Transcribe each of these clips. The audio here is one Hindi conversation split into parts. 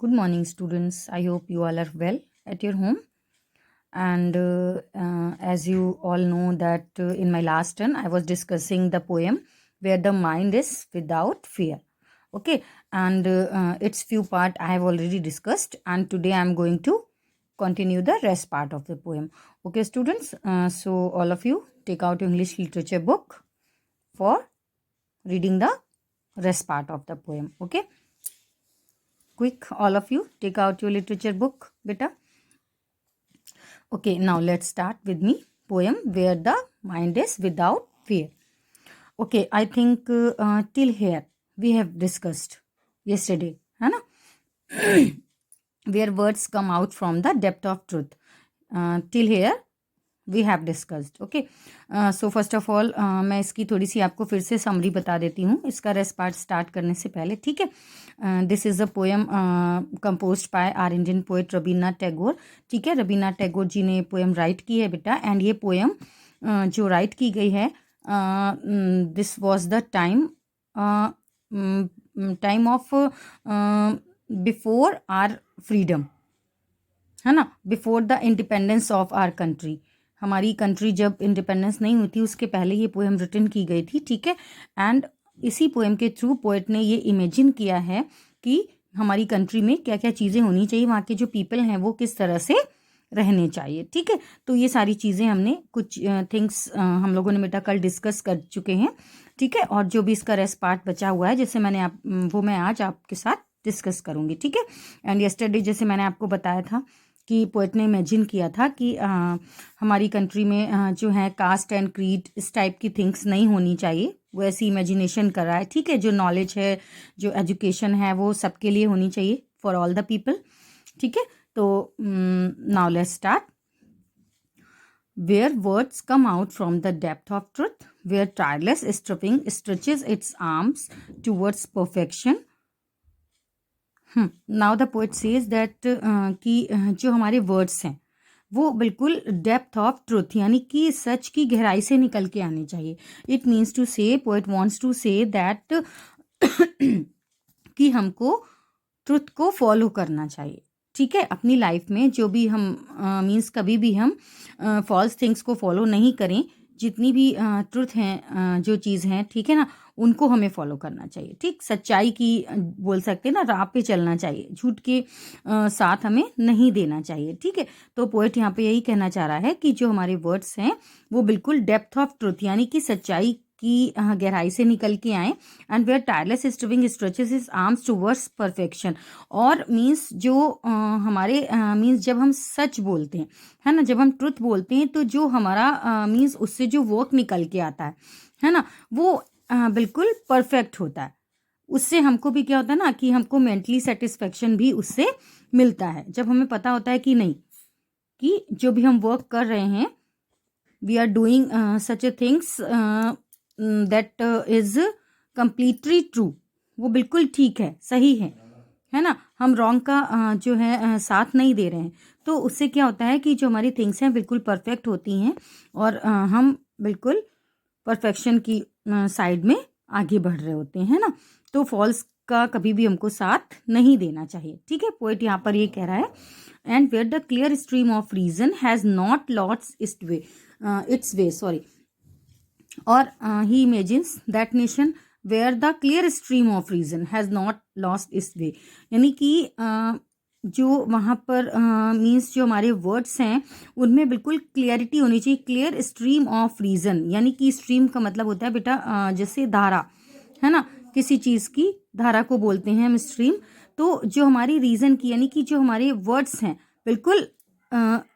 Good morning, students. I hope you all are well at your home. And as you all know that in my last turn, I was discussing the poem Where the Mind is Without Fear. Okay, and its few part I have already discussed, and today I am going to continue the rest part of the poem. Okay, students. So all of you take out your English literature book for reading the rest part of the poem. Okay, quick, all of you take out your literature book, beta. Okay, now let's start with me poem Where the Mind is Without Fear. Okay, I think till here we have discussed yesterday, है ना? Where words come out from the depth of truth. Till here we have discussed okay. So first of all मैं इसकी थोड़ी सी आपको फिर से समरी बता देती हूँ इसका रेस्ट पार्ट स्टार्ट करने से पहले, ठीक है. This is a poem composed by our Indian poet Rabindranath Tagore. ठीक है, रवीन्द्रनाथ टैगोर जी ने पोएम राइट की है बेटा. एंड ये पोएम जो राइट की गई है, this was the time of before our freedom, है ना, before the independence of our country. हमारी कंट्री जब इंडिपेंडेंस नहीं हुई थी उसके पहले ये पोएम रिटन की गई थी, ठीक है. एंड इसी पोएम के थ्रू पोएट ने ये इमेजिन किया है कि हमारी कंट्री में क्या क्या चीज़ें होनी चाहिए, वहाँ के जो पीपल हैं वो किस तरह से रहने चाहिए, ठीक है. तो ये सारी चीज़ें हमने कुछ थिंग्स हम लोगों ने बेटा कल डिस्कस कर चुके हैं, ठीक है. और जो भी इसका रेस्ट पार्ट बचा हुआ है जैसे वो मैं आज आपके साथ डिस्कस करूँगी, ठीक है. एंड यस्टरडे जैसे मैंने आपको बताया था कि पोएट ने इमेजिन किया था कि हमारी कंट्री में जो है कास्ट एंड क्रीड इस टाइप की थिंग्स नहीं होनी चाहिए, वो ऐसी इमेजिनेशन कर रहा है, ठीक है. जो नॉलेज है, जो एजुकेशन है, वो सबके लिए होनी चाहिए, फॉर ऑल द पीपल, ठीक है. तो now let's start. Where words come out from the depth of truth, where tireless stripping stretches its arms towards perfection. Now the poet says that कि जो हमारे वर्ड्स हैं वो बिल्कुल डेप्थ ऑफ ट्रुथ यानी कि सच की गहराई से निकल के आने चाहिए. It means to say, poet wants to say that कि हमको ट्रुथ को फॉलो करना चाहिए, ठीक है. अपनी लाइफ में जो भी हम मीन्स कभी भी हम फॉल्स थिंग्स को फॉलो नहीं करें. जितनी भी ट्रुथ हैं, जो चीज़ हैं, ठीक है ना, उनको हमें फॉलो करना चाहिए, ठीक. सच्चाई की बोल सकते हैं ना, राह पे चलना चाहिए, झूठ के साथ हमें नहीं देना चाहिए, ठीक है. तो पोएट यहाँ पे यही कहना चाह रहा है कि जो हमारे वर्ड्स हैं वो बिल्कुल डेप्थ ऑफ ट्रुथ यानी कि सच्चाई की गहराई से निकल के आए. And where tireless striving stretches his arms towards perfection. और मीन्स जो हमारे मीन्स जब हम सच बोलते हैं, है ना, जब हम ट्रुथ बोलते हैं तो जो हमारा मीन्स उससे जो वर्क निकल के आता है ना, वो बिल्कुल परफेक्ट होता है. उससे हमको भी क्या होता है ना कि हमको मेंटली सेटिस्फेक्शन भी उससे मिलता है. जब हमें पता होता है कि नहीं, कि जो भी हम वर्क कर रहे हैं, we are doing such a things that is completely true, वो बिल्कुल ठीक है, सही है ना. हम रॉन्ग का जो है साथ नहीं दे रहे हैं. तो उससे क्या होता है कि जो हमारी थिंग्स हैं बिल्कुल परफेक्ट होती हैं और हम बिल्कुल परफेक्शन की साइड में आगे बढ़ रहे होते हैं ना. तो फॉल्स का कभी भी हमको साथ नहीं देना चाहिए, ठीक है. पोएट यहाँ पर ये कह रहा है. And where the clear stream of reason has not lost its way sorry, और he imagines that nation where the clear stream of reason has not lost its way. यानी कि जो वहाँ पर मीन्स जो हमारे वर्ड्स हैं उनमें बिल्कुल क्लियरिटी होनी चाहिए. क्लियर स्ट्रीम ऑफ रीजन यानी कि स्ट्रीम का मतलब होता है बेटा जैसे धारा, है ना, किसी चीज़ की धारा को बोलते हैं हम स्ट्रीम. तो जो हमारी रीजन की यानी कि जो हमारे वर्ड्स हैं बिल्कुल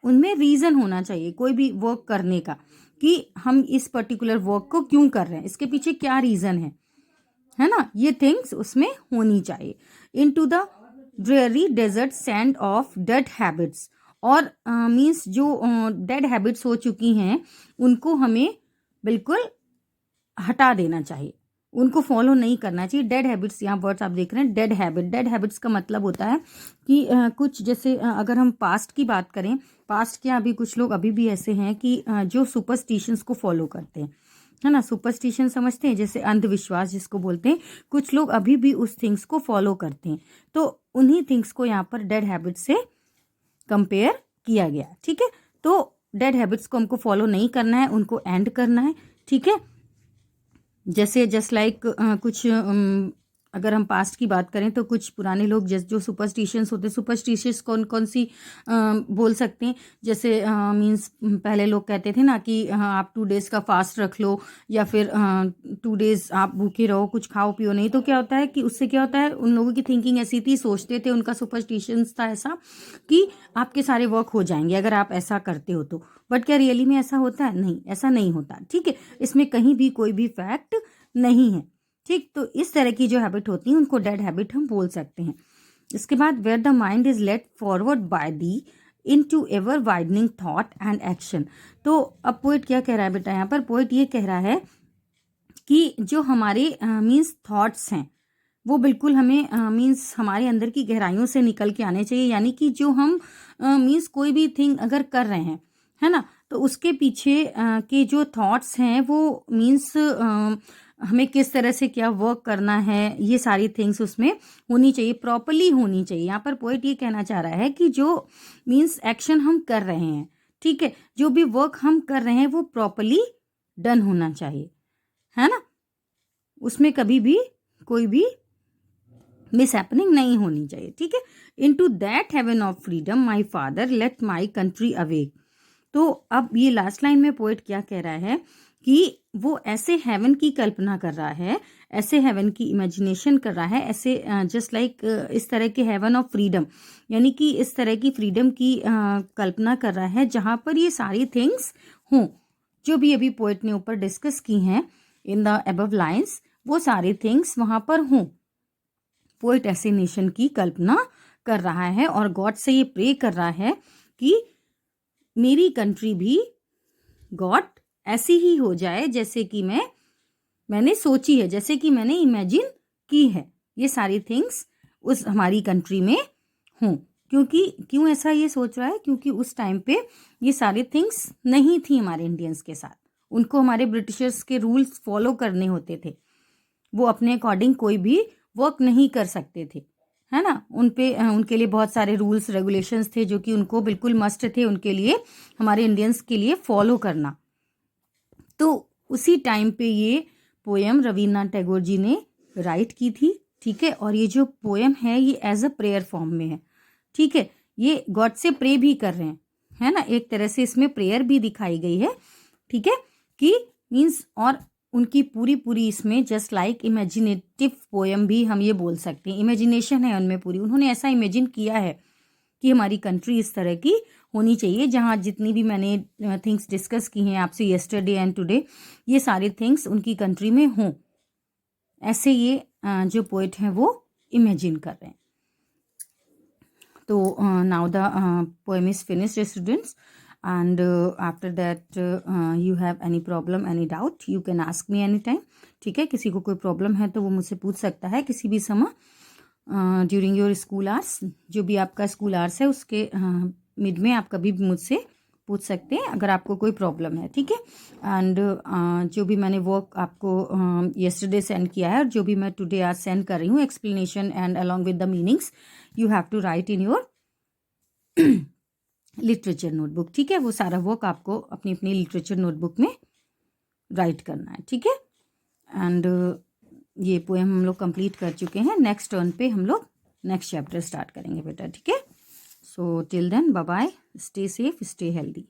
उनमें रीजन होना चाहिए कोई भी वर्क करने का, कि हम इस पर्टिकुलर वर्क को क्यों कर रहे हैं, इसके पीछे क्या रीजन है ना, ये थिंग्स उसमें होनी चाहिए. Into the dreary desert sand of dead habits. और मीन्स जो डेड हैबिट्स हो चुकी हैं उनको हमें बिल्कुल हटा देना चाहिए, उनको फॉलो नहीं करना चाहिए. डेड हैबिट्स, यहाँ वर्ड्स आप देख रहे हैं, डेड हैबिट्स का मतलब होता है कि कुछ जैसे अगर हम पास्ट की बात करें, पास्ट के अभी कुछ लोग अभी भी ऐसे हैं कि जो सुपरस्टिशंस को फॉलो करते हैं, है ना. सुपरस्टिशन समझते हैं, जैसे अंधविश्वास जिसको बोलते हैं. कुछ लोग अभी भी उस थिंग्स को फॉलो करते हैं. तो उन्हीं थिंग्स को यहाँ पर डेड हैबिट से कंपेयर किया गया। ठीक है, तो डेड हैबिट्स को हमको फॉलो नहीं करना है, उनको एंड करना है। ठीक है, जैसे जस्ट लाइक कुछ अगर हम पास्ट की बात करें तो कुछ पुराने लोग जैसे जो सुपरस्टिशियंस होते हैं, सुपरस्टिशियस कौन कौन सी बोल सकते हैं, जैसे मींस पहले लोग कहते थे ना कि आप 2 डेज़ का फास्ट रख लो, या फिर 2 डेज़ आप भूखे रहो, कुछ खाओ पियो नहीं। तो क्या होता है कि उससे क्या होता है, उन लोगों की थिंकिंग ऐसी थी, सोचते थे, उनका सुपरस्टिशंस था ऐसा कि आपके सारे वर्क हो जाएंगे अगर आप ऐसा करते हो तो। बट क्या रियली में ऐसा होता है? नहीं, ऐसा नहीं होता। ठीक है, इसमें कहीं भी कोई भी फैक्ट नहीं है। ठीक, तो इस तरह की जो हैबिट होती है उनको डेड हैबिट हम बोल सकते हैं। इसके बाद where the mind is led forward by thee into ever widening thought and action. तो अब पोइट क्या कह रहा है बेटा, यहाँ पर पोइट ये कह रहा है कि जो हमारे मीन्स थॉट्स हैं वो बिल्कुल हमें मीन्स हमारे अंदर की गहराइयों से निकल के आने चाहिए। यानी कि जो हम मीन्स कोई भी थिंग अगर कर रहे हैं, है ना, तो उसके पीछे के जो थॉट्स हैं वो मीन्स हमें किस तरह से क्या वर्क करना है, ये सारी थिंग्स उसमें होनी चाहिए, प्रॉपरली होनी चाहिए। यहाँ पर पोइट ये कहना चाह रहा है कि जो मीन्स एक्शन हम कर रहे हैं, ठीक है, जो भी वर्क हम कर रहे हैं वो प्रॉपरली डन होना चाहिए, है ना, उसमें कभी भी कोई भी मिस हैपनिंग नहीं होनी चाहिए। ठीक है, into that heaven of freedom my father let my country awake. तो अब ये लास्ट लाइन में पोइट क्या कह रहा है कि वो ऐसे हेवन की कल्पना कर रहा है, ऐसे हेवन की इमेजिनेशन कर रहा है, ऐसे जस्ट लाइक इस तरह के हेवन ऑफ फ्रीडम, यानी कि इस तरह की फ्रीडम की कल्पना कर रहा है जहाँ पर ये सारी थिंग्स हों जो भी अभी पोइट ने ऊपर डिस्कस की हैं इन द अबव लाइन्स, वो सारी थिंग्स वहाँ पर हों। पोइट ऐसे नेशन की कल्पना कर रहा है और गॉड से ये प्रे कर रहा है कि मेरी कंट्री भी गॉड ऐसी ही हो जाए जैसे कि मैंने सोची है, जैसे कि मैंने इमेजिन की है, ये सारी थिंग्स उस हमारी कंट्री में हों। क्यों ऐसा ये सोच रहा है? क्योंकि उस टाइम पे ये सारी थिंग्स नहीं थी हमारे इंडियंस के साथ, उनको हमारे ब्रिटिशर्स के रूल्स फॉलो करने होते थे, वो अपने अकॉर्डिंग कोई भी वर्क नहीं कर सकते थे, है ना, उनके लिए बहुत सारे रूल्स रेगुलेशंस थे जो कि उनको बिल्कुल मस्ट थे उनके लिए, हमारे इंडियंस के लिए फॉलो करना। तो उसी टाइम पे ये पोएम रविन्द्रनाथ टैगोर जी ने राइट की थी। ठीक है, और ये जो पोएम है ये एज अ प्रेयर फॉर्म में है। ठीक है, ये गॉड से प्रे भी कर रहे हैं, है ना, एक तरह से इसमें प्रेयर भी दिखाई गई है। ठीक है, कि मीन्स और उनकी पूरी इसमें जस्ट लाइक इमेजिनेटिव पोएम भी हम ये बोल सकते हैं, इमेजिनेशन है उनमें पूरी, उन्होंने ऐसा इमेजिन किया है कि हमारी कंट्री इस तरह की होनी चाहिए जहाँ जितनी भी मैंने थिंग्स डिस्कस की हैं आपसे येस्टरडे एंड टुडे, ये सारी थिंग्स उनकी कंट्री में हों, ऐसे ये जो पोइट हैं वो इमेजिन कर रहे हैं। तो now the poem is finished students, and after that you have any problem, any doubt, you can ask me anytime। ठीक है, किसी को कोई प्रॉब्लम है तो वो मुझसे पूछ सकता है किसी भी समय ड्यूरिंग योर स्कूल आवर्स, जो भी आपका स्कूल आवर्स है उसके मिड में आप कभी भी मुझसे पूछ सकते हैं अगर आपको कोई प्रॉब्लम है। ठीक है, एंड जो भी मैंने वर्क आपको येस्टरडे सेंड किया है और जो भी मैं टुडे आज सेंड कर रही हूँ, explanation and along with the meanings, you have to write in your literature notebook. ठीक है, वो सारा वर्क आपको अपनी अपनी लिटरेचर नोटबुक में राइट करना है। ठीक है, एंड ये पोएम हम लोग कंप्लीट कर चुके हैं। नेक्स्ट टर्न पे हम लोग नेक्स्ट चैप्टर स्टार्ट करेंगे बेटा। ठीक है, so till then bye bye, stay safe, stay healthy.